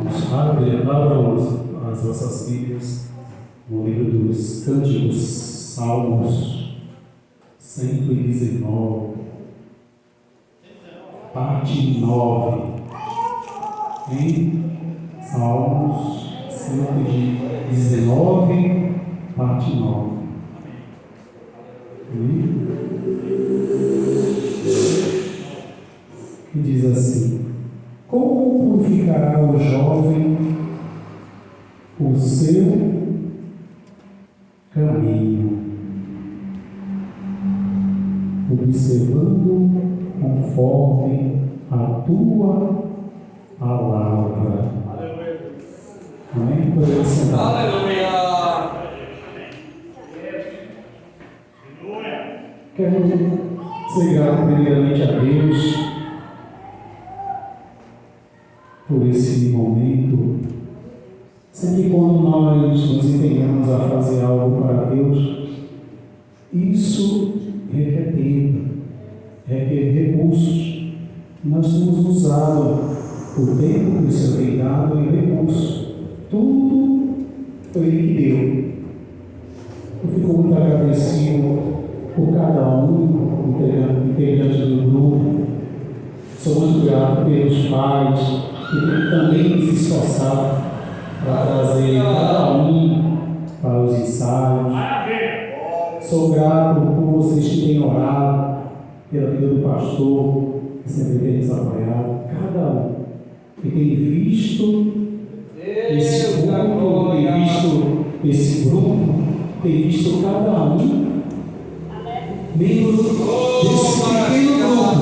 Abram as vossas Bíblias no livro dos Cânticos, Salmos 119, parte 9. Em Salmos 119, parte 9. Que diz assim: como purificará o jovem o seu caminho, observando conforme a tua palavra. Amém? Podemos sentar. Aleluia! Quero ser grato primeiramente a Deus por esse momento. Sempre quando nós nos empenhamos a fazer algo para Deus, isso requer tempo, requer recursos. Nós temos usado o tempo que o Senhor tem dado em recursos. Tudo foi Ele que deu. Eu fico muito agradecido por cada um integrante do grupo. Sou muito grato pelos pais que também se esforçaram para trazer cada um para os ensaios. Sou grato por vocês que têm orado pela vida do pastor, que sempre tem nos apoiado. Cada um que tem visto esse culto, tem visto esse grupo, tem visto cada um membro desse pequeno grupo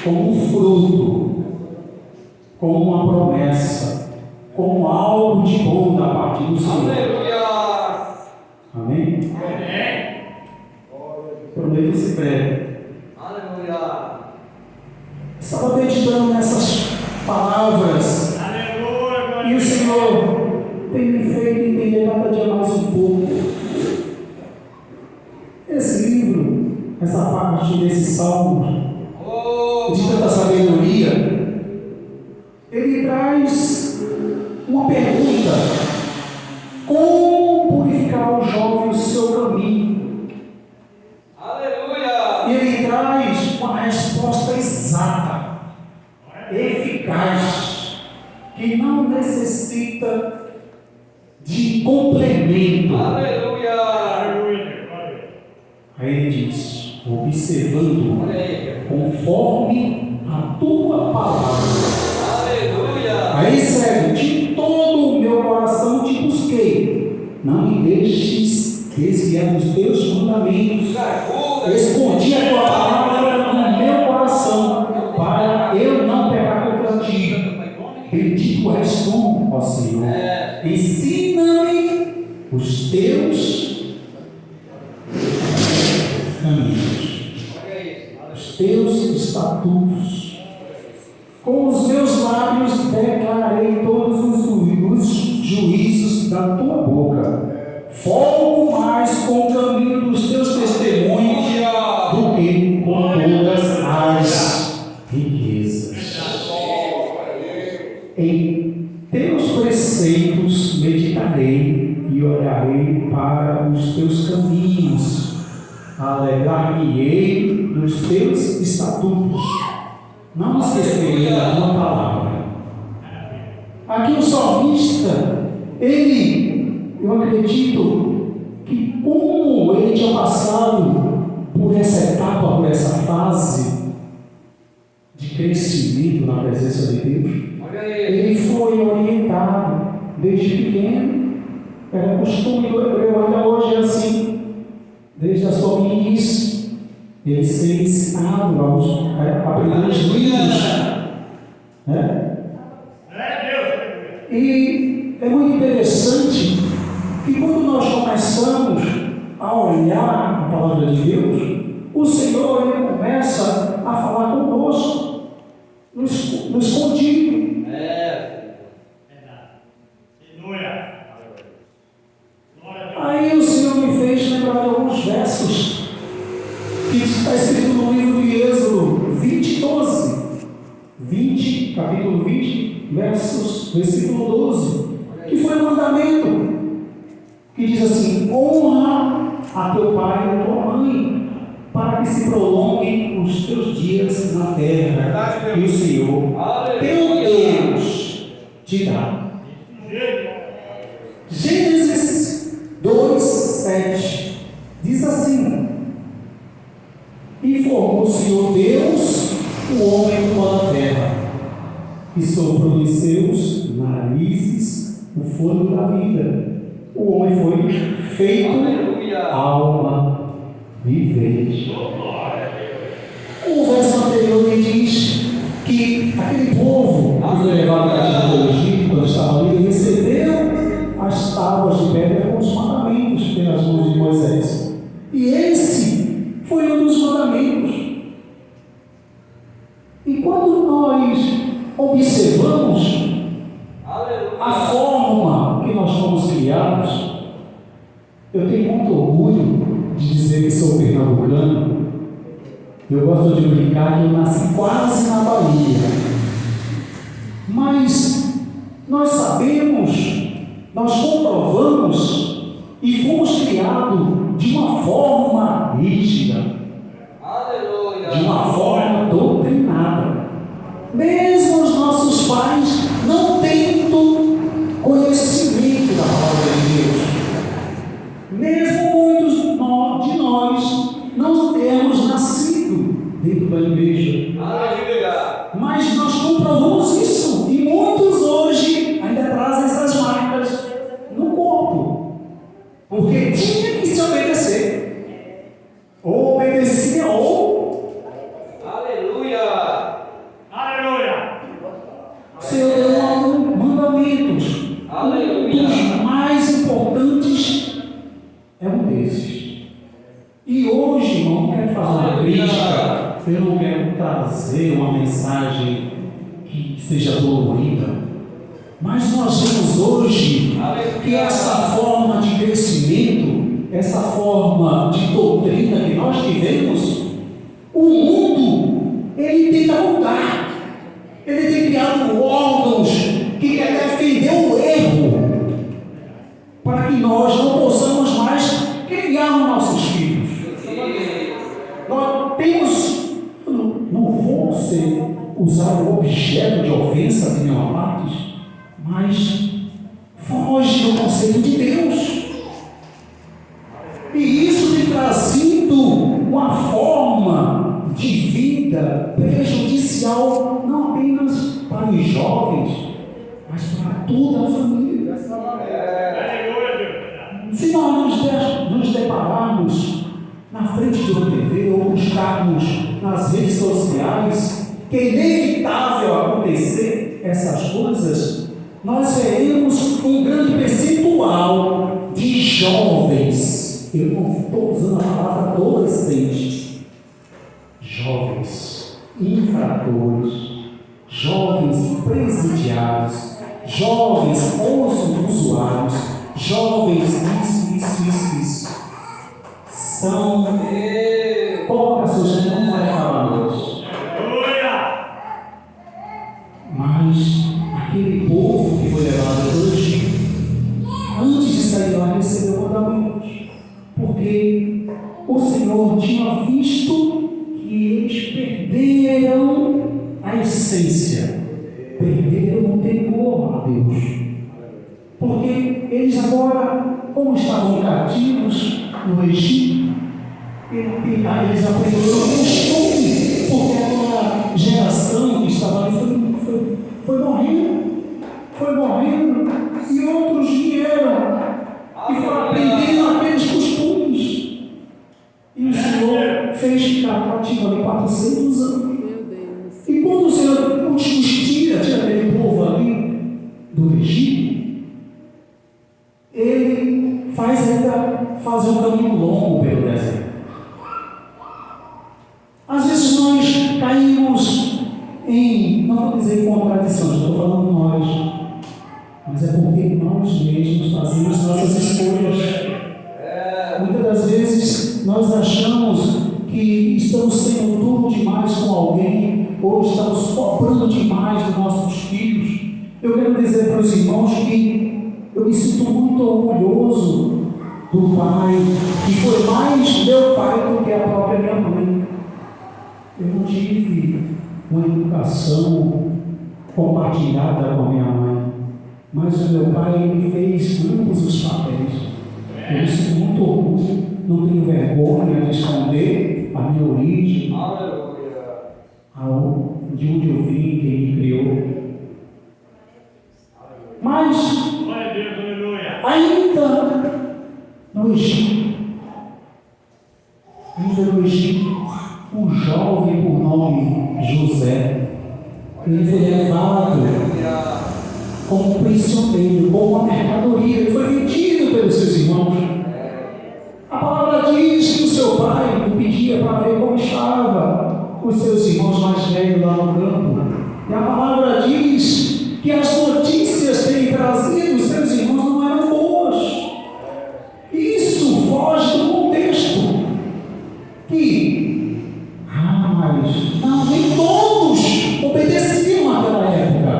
como um fruto, como uma promessa, como algo de bom da parte do Senhor. Aleluia! Amém? Amém! Prometo esse breve. Aleluia! Estava meditando nessas palavras. Aleluia! E o Senhor tem me feito entender cada dia mais um pouco. Esse livro, essa parte desse salmo, de tanta sabedoria, ele traz uma pergunta: como purificar o jovem o seu caminho? Aleluia! E ele traz uma resposta exata, eficaz, que não necessita de complemento. Aleluia! Aí ele diz: observando Olha aí. conforme a tua palavra. Aleluia! Aí segue: de todo o meu coração te busquei, não me deixes desviar dos teus mandamentos. Escondi a tua palavra no meu coração, para eu não pecar contra ti. Bendito és tu, ó Senhor. Ensina-me os teus caminhos, os teus estatutos. Com os meus lábios declarei todos os juízos da tua boca. Folgo mais com o caminho dos teus testemunhos do que com todas as riquezas. Em teus preceitos meditarei e olharei para os teus caminhos. Alegrar-me-ei nos teus estatutos. Não me esquecerei da tua palavra. Aqui o salmista, eu acredito que como ele tinha passado por essa etapa, por essa fase de crescimento na presença de Deus, ele foi orientado desde pequeno. Era costume do hebreu, ainda hoje é assim. Desde a sua meninice, ele ser ensinado a aprender os livros. Né? E é muito interessante que quando nós começamos a olhar a palavra de Deus, o Senhor ele começa a falar conosco, no escondido. Aí o Senhor me fez lembrar de alguns versos que está escrito no livro de Êxodo 20, 12. 20, capítulo 20, versículo versículo 12, que foi o mandamento, que diz assim: honra a teu pai e a tua mãe, para que se prolonguem os teus dias na terra, que o Senhor, teu Deus, te dá. Gênesis 2:7 diz assim: e formou o Senhor Deus o homem com a terra, e soprou em seus narizes o fôlego da vida. O homem foi feito alma vivente. O verso anterior me diz que aquele povo que foi levado para o Egito, quando estava ali, recebeu as tábuas de pedra com os mandamentos pelas mãos de Moisés. E esse foi um dos mandamentos. E quando nós observamos a forma que nós fomos criados, eu tenho muito orgulho de dizer que sou pernambucano. Eu gosto de brincar que eu nasci quase na Bahia. Mas nós sabemos, nós comprovamos e fomos criados de uma forma rígida, de uma forma doutrinada. Mesmo os nossos pais não tendo conhecimento da palavra de Deus, mesmo muitos de nós não termos nascido dentro da igreja, mas nós comprovamos isso, e muitos hoje ainda trazem essas marcas no corpo, porque tinha que se obedecer, ou obedecia ou o Senhor deu mandamentos. Os mais importantes é um desses. E hoje, irmão, não quero fazer uma crítica, eu não quero trazer uma mensagem que seja dolorida, mas nós vemos hoje que essa forma de crescimento, essa forma de doutrina que nós vivemos, o mundo, ele tenta mudar. Ele tem criado órgãos que querem defender o erro, para que nós não possamos mais criar os nossos filhos. Nós temos, não vou usar o objeto de ofensa de minha parte, mas foge do conceito de Deus. E isso tem trazido uma forma de vida prejudicial, não apenas para os jovens, mas para toda a família. Se nós nos depararmos na frente de uma TV ou buscarmos nas redes sociais, que é inevitável acontecer essas coisas, nós veremos um grande percentual de jovens, eu não estou usando a palavra adolescente, jovens infratores, jovens presidiários, jovens usuários, jovens isso. São poucas pessoas que não vai falar hoje. Mas aquele povo que foi levado hoje, antes de sair lá, recebeu mandamentos, porque o Senhor tinha visto que eles perderam a essência, perderam o temor a Deus, porque eles agora, como estavam cativos no Egito, eles aprenderam o costume, porque aquela geração que estava ali foi morrendo, e outros vieram e foram aprendendo aqueles costumes, e o Senhor fez ficar cativo ali 400 anos. E quando o Senhor os tira aquele povo ali do Egito, ele faz ainda fazer um caminho longo pelo deserto. Às vezes nós caímos em, não vou dizer contradições, estou falando nós, mas é porque nós mesmos fazemos nossas escolhas. Muitas das vezes nós achamos que estamos sendo duro demais com alguém, ou estamos cobrando demais dos nossos filhos, Eu quero dizer para os irmãos que eu me sinto muito orgulhoso do pai, que foi mais meu pai do que a própria minha mãe. Eu não tive uma educação compartilhada com a minha mãe, mas o meu pai me fez ambos os papéis. Eu me sinto muito orgulho, não tenho vergonha de esconder a minha origem, de onde eu vim, quem me criou. Mas, ainda no Egito, um jovem por nome José, ele foi levado como prisioneiro, como uma mercadoria, ele foi vendido pelos seus irmãos. A palavra diz que o seu pai o pedia para ver como estavam os seus irmãos mais velhos lá no campo. E a palavra diz que as notícias que ele trazia dos seus irmãos não eram boas. Isso foge do contexto. Mas não, nem todos obedeciam naquela época.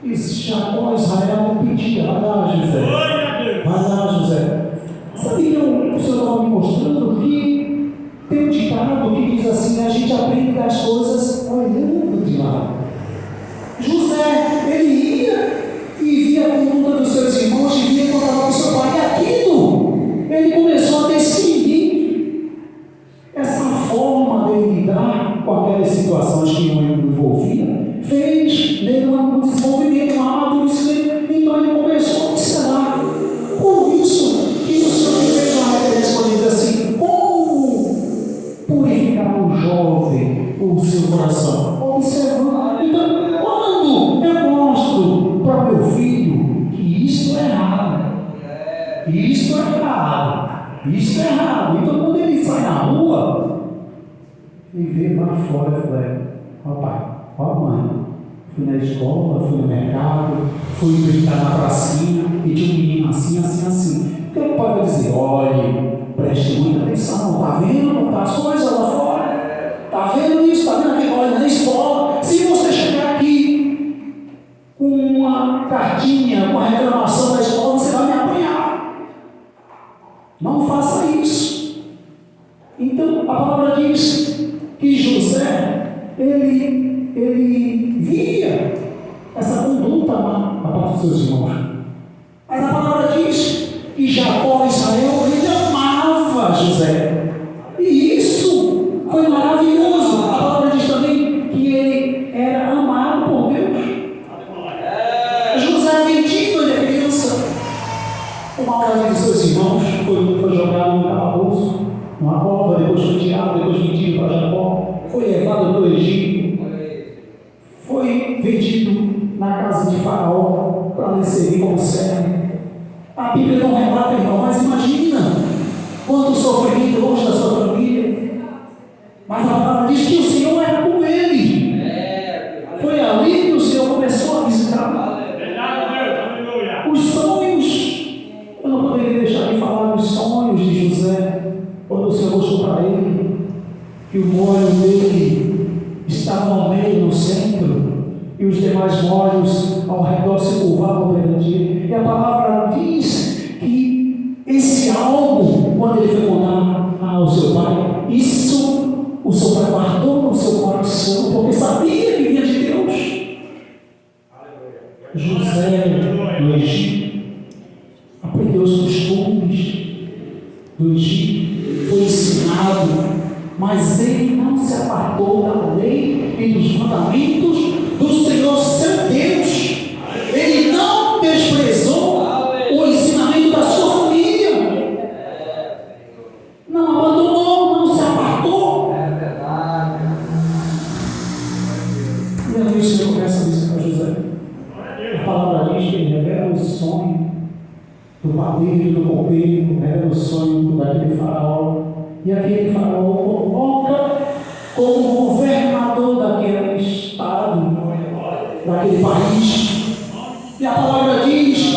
E Jacó, Israel, não pedia, vai lá, José. Sabe que o Senhor estava me mostrando que tem um ditado que diz assim: a gente aprende das coisas olhando de lá. José, ele ia e via a conduta dos seus irmãos e via quando estava o seu pai. E aquilo, ele começou a decidir essa forma de lidar com aquelas situações que o envolvia, fez nele um desenvolvimento, um amadurecimento. Então ele começou a observar. Por isso que o Senhor fez uma referência quando diz assim: como purificar o jovem o seu coração? Observando. Então, quando eu mostro para meu filho que isto é errado, então quando ele sai na rua, ele vê lá fora e fala: ó pai, ó mãe, fui na escola, fui no mercado, fui brincar na pracinha e tinha um menino assim. Então o pai vai dizer: olhe, preste muita atenção, tá vendo? Tá as coisas lá fora, tá vendo isso, tá vendo aquilo, olha na escola. Se você chegar aqui com uma cartinha, com a reclamação da escola, você vai me apanhar. Não faça isso. Então a palavra diz que José, ele via essa conduta da parte dos seus irmãos. Mas a palavra diz que Jacó, Israel, ele amava José. E isso foi maravilhoso. A palavra diz também que ele era amado por Deus. José vendido, ele é criança. Uma hora de seus irmãos foi jogado no calabouço, numa cova, depois foi tirado, depois vendido para Jacó, foi levado para o Egito, foi vendido na casa de Faraó para lhe servir como servo. A Bíblia não relata, irmão, mas imagina quanto sofrimento longe da sua família. Mas a palavra diz que o Senhor era com ele. Foi ali que o Senhor começou a visitar. Os sonhos, eu não poderia deixar de falar dos sonhos de José, quando o Senhor mostrou para ele que o molho dele estava no meio, no centro, e os demais molhos ao redor se curvavam perante ele. E a palavra diz que esse algo, quando ele foi contar ao seu pai, isso o seu pai guardou no seu coração, porque sabia que vinha de Deus. José, no Egito, aprendeu os costumes do Egito, foi ensinado, mas ele não se apartou da lei e dos mandamentos do Senhor seu Deus. Ele não desprezou o ensinamento da sua família, não abandonou, não se apartou. E a vez que eu começo a dizer para José, a palavra diz que ele revela o sonho do padeiro e do copeiro, revela o sonho daquele faraó, e aquele faraó coloca como governador daquele estado, daquele país. E a palavra diz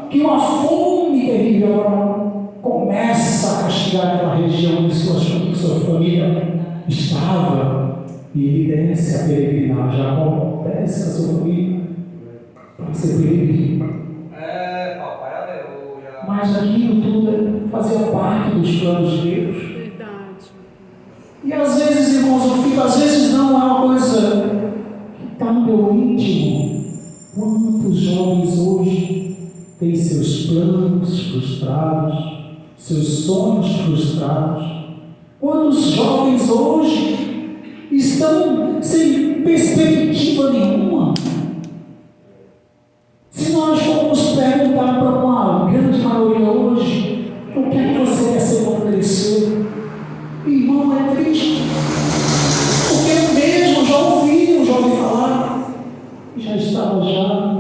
que uma fome terrível começa a castigar aquela região onde sua família estava. E ele desce a peregrinar, Jacó desce com a sua família para ser peregrino. Papai, aleluia. Mas aquilo tudo fazia parte dos planos de Deus. Verdade. E às vezes, irmãos, eu fico, às vezes não é uma coisa que está no meu íntimo. Quantos jovens hoje têm seus planos frustrados, seus sonhos frustrados? Quantos jovens hoje estão sem perspectiva nenhuma? Se nós formos perguntar para uma grande maioria hoje, o que é que você quer ser quando crescer? Irmão, é triste. Porque eu mesmo já ouvi falar, já estava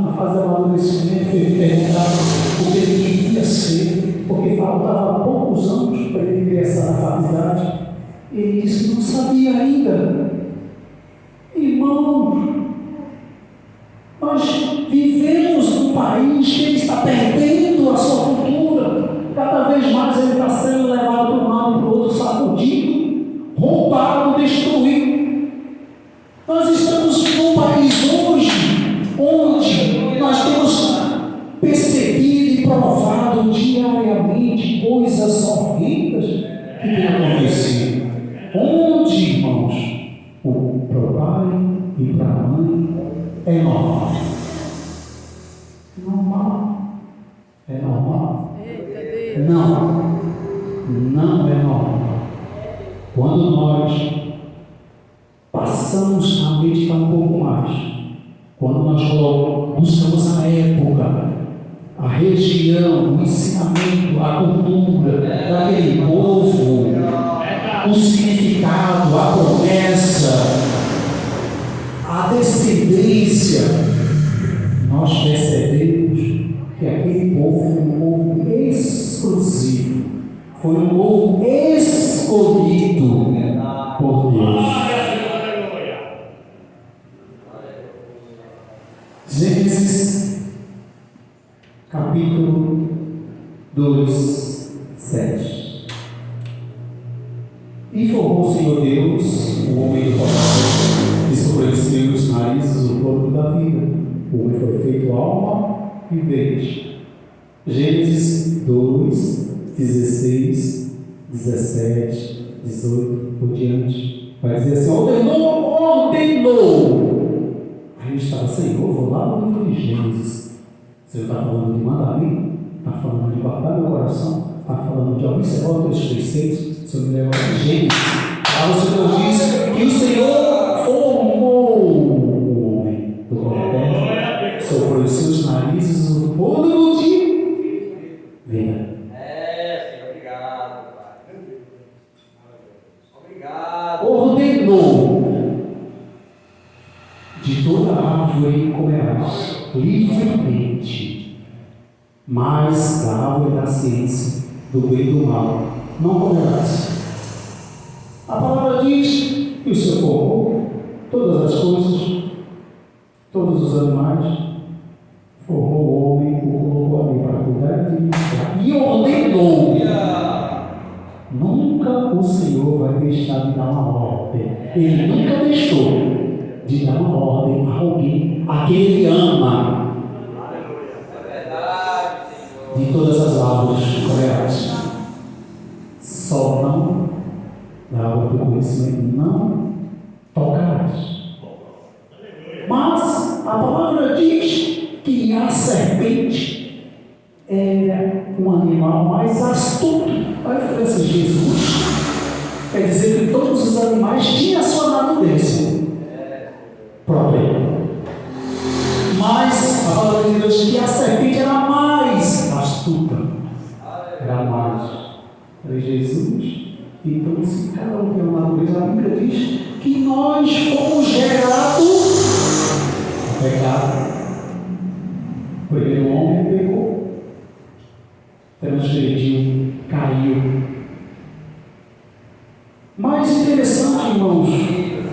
na fase de amadurecimento, ele perguntava o que ele queria ser, porque faltava poucos anos para ele ingressar na faculdade. Ele disse que não sabia ainda. Irmão, nós vivemos num país que ele está perdendo a sua cultura. Cada vez mais ele está sendo levado para um lado e para o outro, sacudido, roubado, destruído. Nós estamos num país hoje onde nós temos percebido e provado diariamente coisas horrendas que têm acontecido. Onde, irmãos, para o pai e para a mãe é normal. É normal. Não é normal. Quando nós passamos a meditar um pouco mais, quando nós buscamos a época, a região, o ensinamento, a cultura daquele povo, o significado, a promessa, a descendência, nós percebemos que aquele povo foi um povo exclusivo, foi um povo escolhido por Deus. Gênesis capítulo 2, 7. Informou o Senhor Deus, o homem do coração, e sobreviu os narizes o corpo da vida. O homem foi feito alma vivente. Gênesis 2, 16, 17, 18, por diante. Vai dizer assim: ordenou. Aí eu estava, Senhor, vou lá no livro de Gênesis. Você está falando de mandamento? Está falando de guardar meu coração? Está falando de observar os teus preceitos? Se eu me levar de Gênesis, lá o Senhor diz que o Senhor formou o homem do terra, sobre os seus narizes o fôlego de vida. Senhor, obrigado, Pai. Obrigado. Ordenou: de toda árvore comerás livremente, mas da árvore da ciência, do bem e do mal, não comerás. A palavra diz que o Senhor formou todas as coisas, todos os animais, formou o homem, o colocou ali para cuidar e ordenou. Nunca o Senhor vai deixar de dar uma ordem. Ele nunca deixou de dar uma ordem a alguém a quem ele ama. É verdade, Senhor. De todas as árvores comerás, só não da árvore do conhecimento não tocarás. Mas a palavra diz que a serpente era um animal mais astuto. A diferença de Jesus quer dizer que todos os animais tinham a sua natureza própria. Mas a palavra de Deus diz que a serpente era mais astuta. Era mais. Era Jesus. Então, se cada um tem uma natureza, a Bíblia diz que nós fomos gerados a pecado. O primeiro homem pecou, transgrediu, caiu. Mais interessante, irmãos,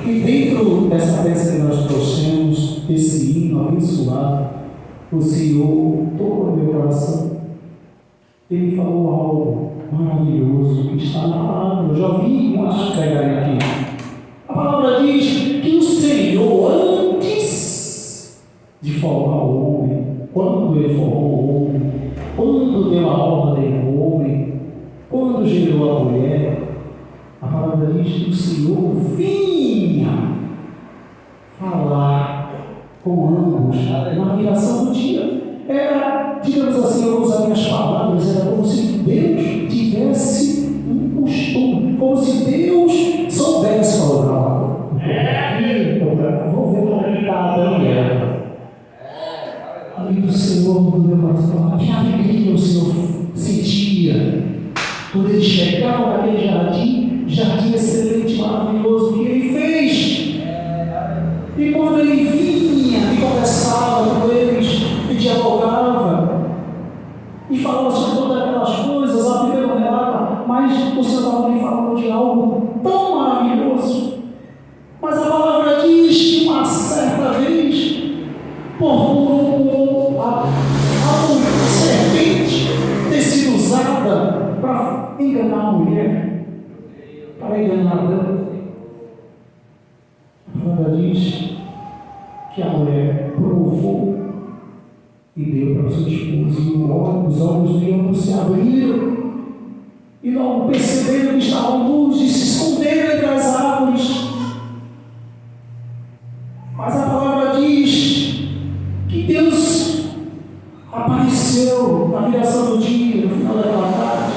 que dentro dessa peça que nós trouxemos, esse hino abençoado, o Senhor tocou no meu coração. Ele falou algo maravilhoso que está na palavra. Eu já ouvi muitos pregarem aqui. A palavra diz que o Senhor, antes de formar o homem, quando ele formou o homem, quando deu a ordem ao homem, quando gerou a mulher, a palavra diz que o Senhor vinha falar com ambos na viração do dia. Era, digamos assim, eu uso as minhas palavras, era como se Deus tivesse um costume, como se Deus soubesse falar. Vou ver como está Adão e Eva. E o Senhor no meu coração, que alegria o Senhor sentia quando ele chegava naquele jardim excelente, maravilhoso que ele fez. E quando ele vinha e conversava com eles, e dialogava, e falava sobre todas aquelas coisas, a primeira relata, mas o Senhor estava ali falando de algo tão maravilhoso. Mas a palavra diz que uma certa vez, por a serpente ter sido usada para enganar a mulher, para enganar Adão. A palavra diz que a mulher provou e deu para o seu esposo, e os olhos de ambos se abriram, e logo perceberam que estavam nus e se esconderam entre as árvores. Mas a palavra diz que Deus apareceu na viração do dia, no final daquela tarde,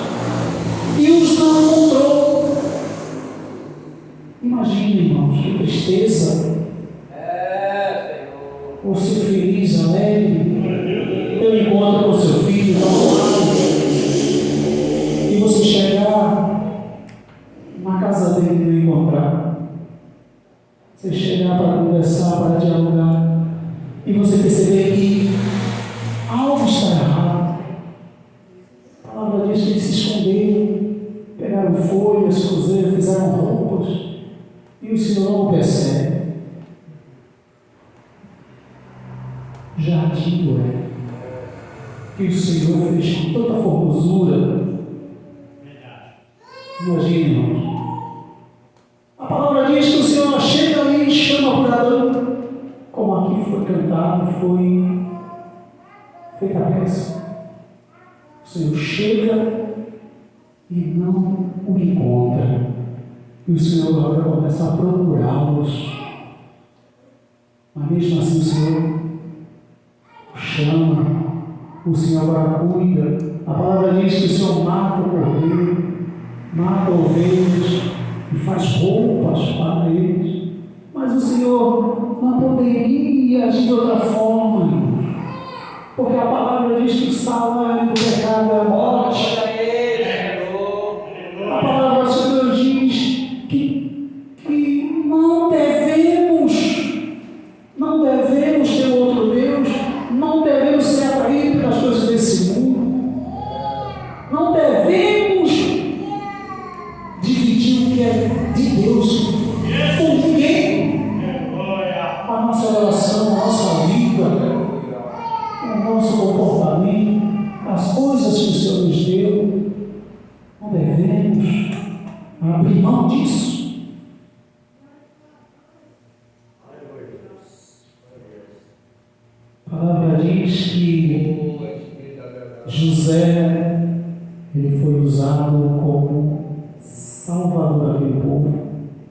e os não encontrou. Imagine, irmãos, que tristeza. Você feliz, alegre, eu encontro com seu filho, e você chegar na casa dele e não encontrar. Você chegar para conversar, para dialogar, e você perceber que algo está errado. A palavra diz que eles se esconderam, pegaram folhas, cozeram, fizeram roupas, e o Senhor não percebe. Jardim que o Senhor fez com tanta formosura. Imagine, irmãos. A palavra diz que o Senhor chega ali e chama por Adão, como aqui foi cantado, foi feita a peça. O Senhor chega e não o encontra. E o Senhor agora começa a procurá-los. Mas mesmo assim o Senhor chama, o Senhor agora cuida. A palavra diz que o Senhor mata o cordeiro, mata ovelhas e faz roupas para eles. Mas o Senhor não poderia agir de outra forma, irmãos, porque a palavra diz que o salário do pecado é a morte. A palavra do Senhor diz que não devemos ter outro Deus, não devemos ser atraídos pelas coisas desse mundo, não devemos dividir o que é de Deus com ninguém. A nossa relação, a nossa vida, o nosso comportamento, as coisas que o Senhor nos deu, não devemos abrir mão disso. A palavra diz que José, ele foi usado como salvador daquele povo,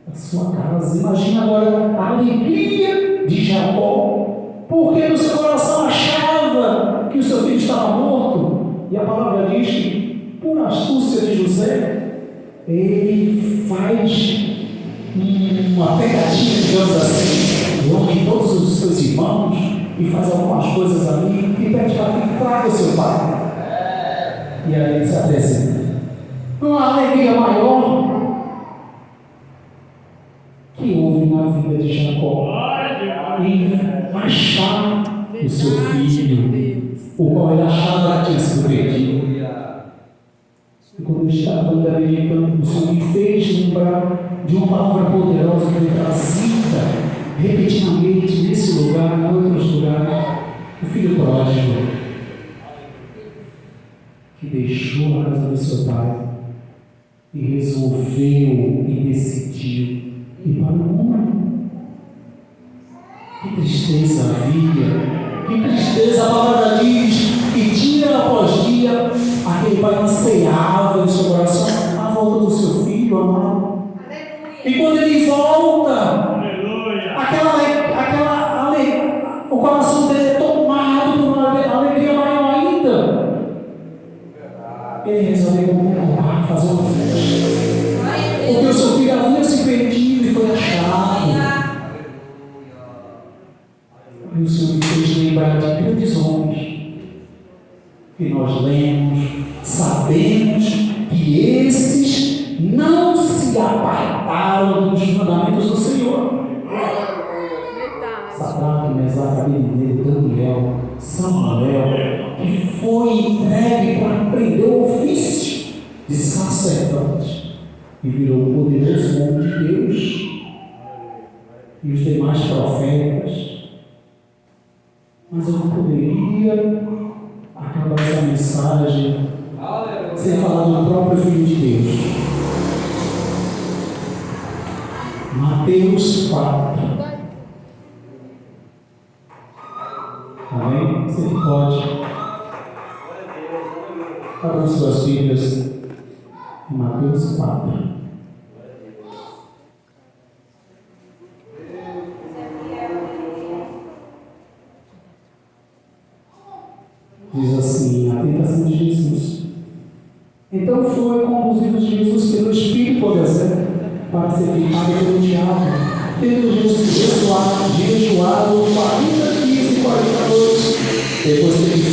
da sua casa. Imagina agora a alegria de Jacó, porque no seu coração achava que o seu filho estava morto. E a palavra diz que, por astúcia de José, ele faz uma pegadinha, digamos assim, reúne todos os seus irmãos e faz algumas coisas ali e pede para que traga o seu pai. E aí ele se apresenta. Uma alegria maior que houve na vida de Jacó em achar o seu filho, o qual ele achava que tinha sido perdido. E quando ele estava ainda meditando, o Senhor me fez lembrar de uma palavra poderosa que foi trazida repetidamente nesse lugar, em outros lugares. O filho pródigo, que deixou a casa do seu pai e resolveu e decidiu e para o homem. Que tristeza havia, que tristeza a palavra diz, que dia após dia aquele pai ansiava em seu coração a volta do seu filho amado. E quando ele volta, o coração dele é tomado por uma alegria maior ainda. Ele resolveu comprar, fazer uma festa, porque o seu filho havia se perdido e foi achado. E o Senhor me fez lembrar de grandes homens que nós lemos, sabemos que esses não se apartaram dos mandamentos do Senhor. Sadraque, Mesaque, Abednego, Daniel, Samuel, que foi entregue para aprender o ofício de sacerdote e virou um poderoso homem de Deus. E os demais profetas. Mas eu não poderia acabar essa mensagem sem falar do próprio Filho de Deus. Mateus 4. Amém? Você pode. Abra suas Bíblias em Mateus 4. Diz assim, a tentação de Jesus. Então foi conduzido Jesus pelo Espírito ao deserto para ser tentado pelo diabo, tendo jejuado 40 dias e 40 noites, depois teve fome.